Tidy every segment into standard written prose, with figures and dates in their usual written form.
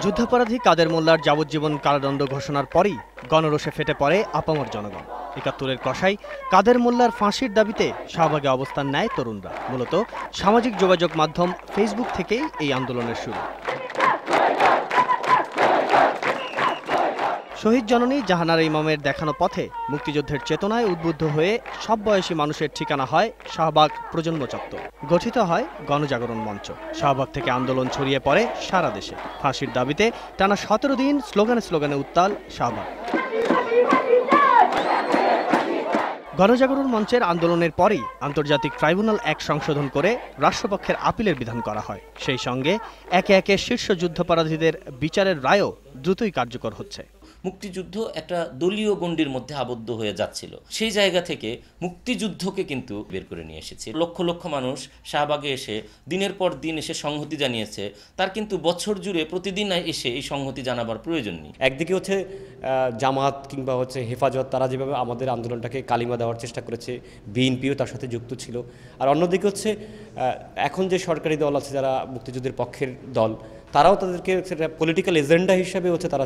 যুদ্ধাপরাধী কাদের মোল্লার যাবজ্জীবন কারাদণ্ড ঘোষণার পরই গণরোষে ফেটে পড়ে আপামর জনগণ। ৭১-এর কসাই কাদের মোল্লার ফাঁসির দাবিতে শাহবাগে অবস্থান নেয় তরুণরা। মূলত সামাজিক যোগাযোগ মাধ্যম ফেসবুক থেকেই এই আন্দোলনের শুরু। শহীদ জননী জাহানারা ইমামের দেখানো পথে মুক্তিযুদ্ধের চেতনায় উদ্বুদ্ধ হয়ে সব বয়সী মানুষের ঠিকানা হয় শাহবাগ প্রজন্ম চত্বর। গঠিত হয় গণজাগরণ মঞ্চ। শাহবাগ থেকে আন্দোলন ছড়িয়ে পড়ে সারা দেশে। ফাঁসির দাবিতে টানা ১৭ দিন স্লোগানে স্লোগানে উত্তাল শাহবাগ। গণজাগরণ মঞ্চের আন্দোলনের পরই আন্তর্জাতিক ট্রাইব্যুনাল অ্যাক্ট সংশোধন করে রাষ্ট্রপক্ষের আপিলের বিধান করা হয়। সেই সঙ্গে একে একে শীর্ষ যুদ্ধাপরাধীদের বিচারের রায়ও দ্রুতই কার্যকর হচ্ছে। মুক্তিযুদ্ধ একটা দলীয় গণ্ডির মধ্যে আবদ্ধ হয়ে যাচ্ছিল। সেই জায়গা থেকে মুক্তিযুদ্ধকে কিন্তু বের করে নিয়ে এসেছে। লক্ষ লক্ষ মানুষ শাহবাগে এসে দিনের পর দিন এসে সংহতি জানিয়েছে। তার কিন্তু বছর জুড়ে প্রতিদিন এসে এই সংহতি জানাবার প্রয়োজন নেই। একদিকে হচ্ছে জামাত কিংবা হচ্ছে হেফাজত, তারা যেভাবে আমাদের আন্দোলনটাকে কালিমা দেওয়ার চেষ্টা করেছে, বিএনপিও তার সাথে যুক্ত ছিল। আর অন্যদিকে হচ্ছে এখন যে সরকারি দল আছে যারা মুক্তিযুদ্ধের পক্ষের দল, তারাও তাদেরকে পলিটিক্যাল এজেন্ডা হিসাবে হচ্ছে তারা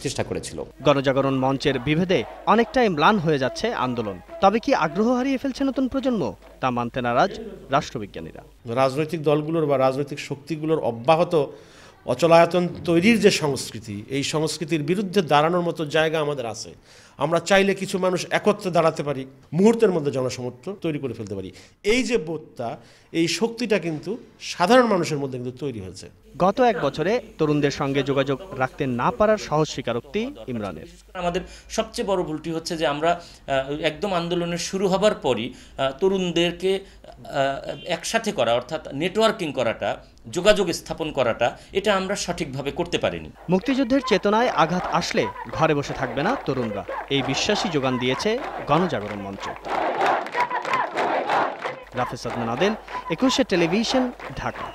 চেষ্টা করেছিল। গণজাগরণ মঞ্চের বিভেদে অনেকটাই ম্লান হয়ে যাচ্ছে আন্দোলন। তবে কি আগ্রহ হারিয়ে ফেলছে নতুন প্রজন্ম? তা মানতে নারাজ রাষ্ট্রবিজ্ঞানীরা। রাজনৈতিক দলগুলোর বা রাজনৈতিক শক্তিগুলোর অব্যাহত অচলায়তন তৈরির যে সংস্কৃতি, এই সংস্কৃতির বিরুদ্ধে দাঁড়ানোর মতো জায়গা আমাদের আছে। আমরা চাইলে কিছু মানুষ একত্রে দাঁড়াতে পারি, মুহূর্তের মধ্যে জনসমর্থন তৈরি করে ফেলতে পারি। এই যে বোধটা, এই শক্তিটা কিন্তু সাধারণ মানুষের মধ্যে কিন্তু তৈরি হয়েছে। গত এক বছরে তরুণদের সঙ্গে যোগাযোগ রাখতে না পারার সহজ স্বীকারোক্তি ইমরানের। আমাদের সবচেয়ে বড় ভুলটি হচ্ছে যে আমরা একদম আন্দোলনের শুরু হবার পরই তরুণদেরকে একসাথে করা, অর্থাৎ নেটওয়ার্কিং করাটা, যোগাযোগ স্থাপন করাটা, এটা আমরা সঠিকভাবে করতে পারিনি। মুক্তিযুদ্ধের চেতনায় আঘাত আসলে ঘরে বসে থাকবে না তরুণরা, এই বিশ্বাসই যোগান দিয়েছে গণজাগরণ মঞ্চ। রাফেজ আদনান আদেল, ২১শে টেলিভিশন, ঢাকা।